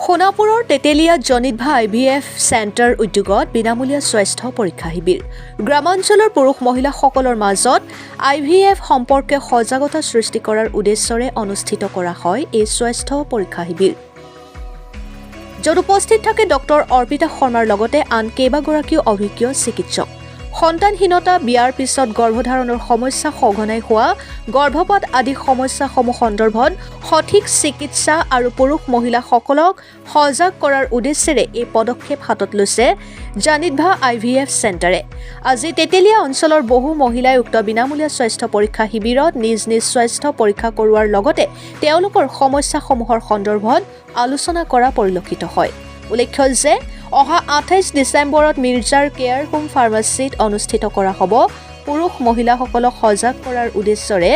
সোণাপুৰৰ তেতেলিয়াত জনিতভা IVF centre উদ্যোগত বিনামূলীয়া স্বাস্থ্য পৰীক্ষা শিবিৰ গ্ৰামাঞ্চলৰ পুৰুষ মহিলাসকলৰ মাজত IVF সম্পৰ্কে সজাগতা সৃষ্টি কৰাৰ উদ্দেশ্যৰে অনুষ্ঠিত কৰা হয় এই স্বাস্থ্য পৰীক্ষা শিবিৰ য'ত উপস্থিত থাকে ডক্টৰ অৰ্পিতা শৰ্মাৰ লগতে আন কেইবাগৰাকীও অভিজ্ঞ চিকিৎসক সন্তানহীনতা বিয়াৰ পিছত গৰ্ভধাৰণৰ সমস্যা সঘনাই হোৱা গৰ্ভপাত আদি সমস্যাসমূহ সন্দৰ্ভত সঠিক চিকিৎসা আৰু পুৰুষ মহিলাসকলক সজাগ কৰাৰ উদ্দেশ্যেৰে এই পদক্ষেপ হাতত লৈছে জনিতভা IVF চেণ্টাৰে আজি তেতেলিয়া অঞ্চলৰ বহু মহিলাই উক্ত বিনামূলীয়া স্বাস্থ্য পৰীক্ষা শিবিৰত নিজ স্বাস্থ্য পৰীক্ষা কৰোৱাৰ লগতে তেওঁলোকৰ সমস্যাসমূহৰ সন্দৰ্ভত আলোচনা কৰা পৰিলক্ষিত হয় উল্লেখ্য যে অহা 28 ডিচেম্বৰত মিৰ্জাৰ কেয়াৰ হোম ফাৰ্মাচীত অনুষ্ঠিত কৰা হ'ব পুৰুষ মহিলাসকলক সজাগ কৰাৰ উদ্দেশ্যৰে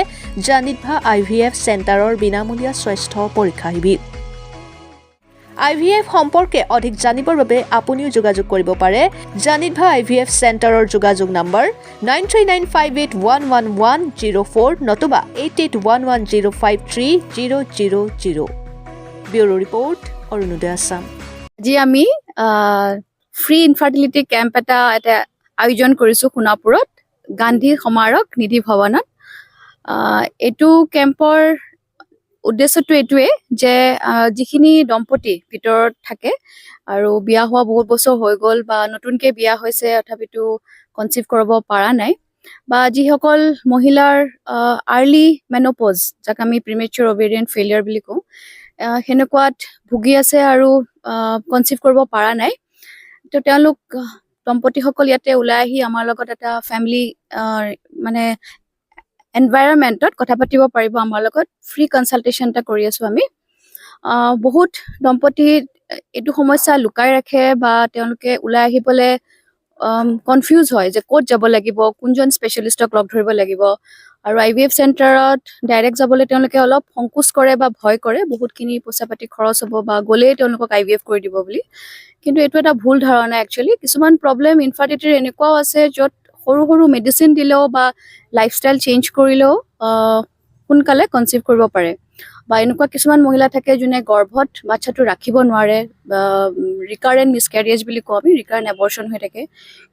জনিতভা IVF চেণ্টাৰৰ বিনামূলীয়া স্বাস্থ্য পৰীক্ষা শিবিৰ IVF সম্পৰ্কে অধিক জানিবৰ বাবে আপুনিও যোগাযোগ কৰিব পাৰে জনিতভা IVF চেণ্টাৰৰ যোগাযোগ নম্বৰ 9395811104 নতুবা 8811053000 ব্যুৰো ৰিপৰ্ট অৰুণোদয় আছাম আজি আমি ফ্ৰী ইনফাৰ্টিলিটি কেম্প এটা আয়োজন কৰিছোঁ সোণাপুৰত গান্ধী সমাৰক নিধি ভৱনত এইটো কেম্পৰ উদ্দেশ্যটো এইটোৱে যে যিখিনি দম্পতি ভিতৰত থাকে আৰু বিয়া হোৱা বহুত বছৰ হৈ গ'ল বা নতুনকৈ বিয়া হৈছে তথাপিতো কনচিভ কৰিব পৰা নাই বা যিসকল মহিলাৰ আৰ্লি মেন'পজ যাক আমি প্ৰিমেচ্যুৰ অভেৰিয়ান ফেইলিয়াৰ বুলি কওঁ সেনেকুৱাত ভুগি আছে আৰু কনচিভ কৰিব পৰা নাই তো তেওঁলোক দম্পতিসকল ইয়াতে ওলাই আহি আমাৰ লগত এটা ফেমিলি মানে এনভাইৰনমেণ্টত কথা পাতিব পাৰিব আমাৰ লগত ফ্ৰী কনচালটেশ্যন এটা কৰি আছোঁ আমি বহুত দম্পতি এইটো সমস্যা লুকাই ৰাখে বা তেওঁলোকে ওলাই আহিবলৈ কনফিউজ হয় যে ক'ত যাব লাগিব কোনজন স্পেচিয়েলিষ্টক লগ ধৰিব লাগিব আৰু IVF চেণ্টাৰত ডাইৰেক্ট যাবলৈ তেওঁলোকে অলপ সংকোচ কৰে বা ভয় কৰে বহুতখিনি পইচা পাতি খৰচ হ'ব বা গ'লেই তেওঁলোকক IVF কৰি দিব বুলি কিন্তু এইটো এটা ভুল ধাৰণা একচুৱেলি কিছুমান প্ৰব্লেম ইনফাৰ্টিলিটিৰ এনেকুৱাও আছে য'ত সৰু সৰু মেডিচিন দিলেও বা লাইফষ্টাইল চেঞ্জ কৰিলেও সোনকালে কনচিভ কৰিব পাৰে বা এনেকুৱা কিছুমান মহিলা থাকে যোনে গৰ্ভত বাচ্ছাটো ৰাখিব নোৱাৰে বা ৰিকাৰেণ্ট মিছকেৰিয়েজ বুলি কওঁ আমি ৰিকাৰেণ্ট এবৰ্চন হৈ থাকে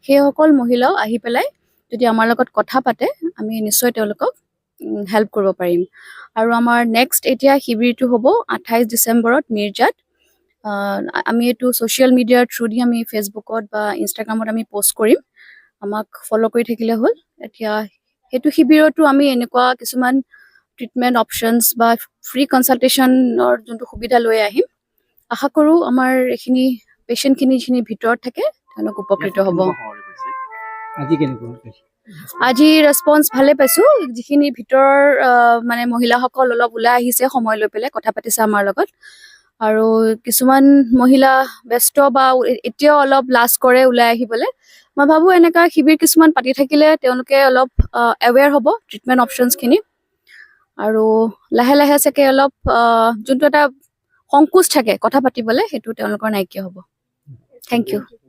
সেইসকল মহিলাও আহি পেলাই যদি আমাৰ লগত কথা পাতে আমি নিশ্চয় তেওঁলোকক হেল্প কৰিব পাৰিম আৰু আমাৰ নেক্সট এতিয়া শিবিৰটো হ'ব 28 ডিচেম্বৰত মিৰ্জাত আমি এইটো ছ'চিয়েল মিডিয়াৰ থ্ৰু দি আমি ফেচবুকত বা ইনষ্টাগ্ৰামত আমি পষ্ট কৰিম আমাক ফ'ল' কৰি থাকিলে হ'ল এতিয়া সেইটো শিবিৰতো আমি এনেকুৱা কিছুমান ট্ৰিটমেণ্ট অপশ্যনছ বা ফ্ৰী কনচালটেশ্যনৰ যোনটো সুবিধা লৈ আহিম আশা কৰোঁ আমাৰ এইখিনি পেচেণ্টখিনি যিখিনি ভিতৰত থাকে তেওঁলোক উপকৃত হ'ব আজি ৰেছপন্স ভালে পাইছোঁ যিখিনি ভিতৰৰ মানে মহিলাসকল অলপ ওলাই আহিছে সময় লৈ পেলাই কথা পাতিছে আমাৰ লগত আৰু কিছুমান মহিলা ব্যস্ত বা এতিয়াও অলপ লাজ কৰে ওলাই আহিবলৈ মই ভাবোঁ এনেকুৱা শিবিৰ কিছুমান পাতি থাকিলে তেওঁলোকে অলপ এৱেৰ হ'ব ট্ৰিটমেণ্ট অপশ্যনছখিনি আৰু লাহে লাহে চাগে অলপ যোনটো এটা সংকোচ থাকে কথা পাতিবলৈ সেইটো তেওঁলোকৰ নাইকিয়া হ'ব থেংক ইউ